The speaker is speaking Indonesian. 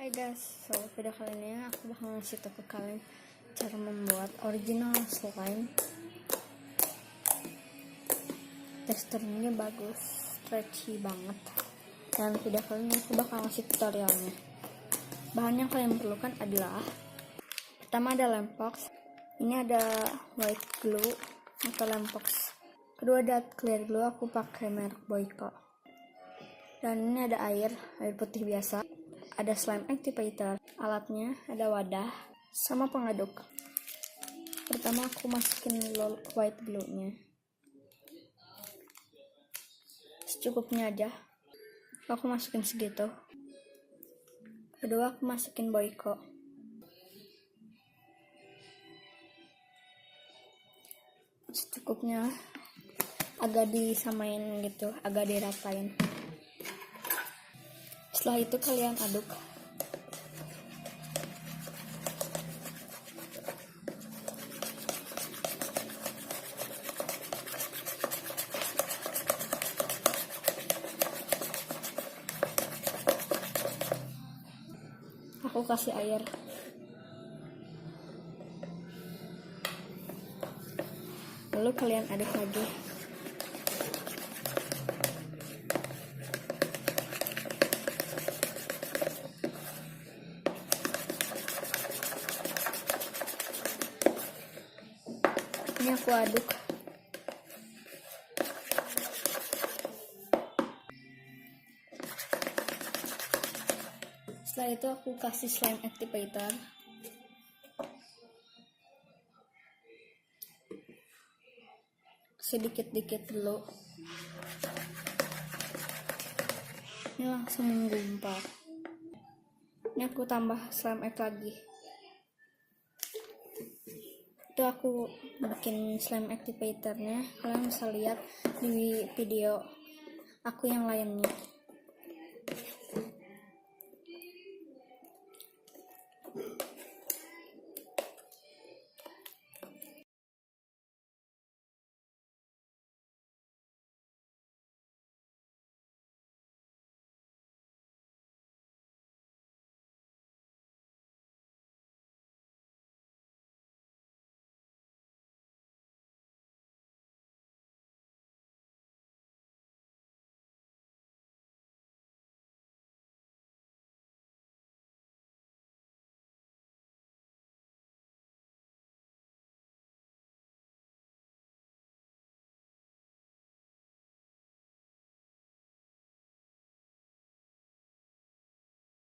Hai guys, video kali ini aku bakal ngasih tau ke kalian cara membuat original slime. Teksturnya bagus, stretchy banget. Dan video kali ini aku bakal ngasih tutorialnya. Bahan yang kalian perlukan adalah pertama ada lempox, ini ada white glue atau lempox. Kedua ada clear glue, aku pakai merek Boyko. Dan ini ada air putih biasa. Ada slime activator, alatnya ada wadah sama pengaduk. Pertama aku masukin white glue nya secukupnya aja, aku masukin segitu. Kedua aku masukin Boyko, secukupnya, agak disamain gitu, agak diratain. Setelah itu kalian aduk. Aku kasih air. Lalu kalian aduk lagi. Ini aku aduk. Setelah itu aku kasih slime activator. Sedikit-dikit dulu. Ini langsung menggumpal. Ini aku tambah slime egg lagi. Itu aku bikin slime activatornya, kalian bisa lihat di video aku yang lainnya.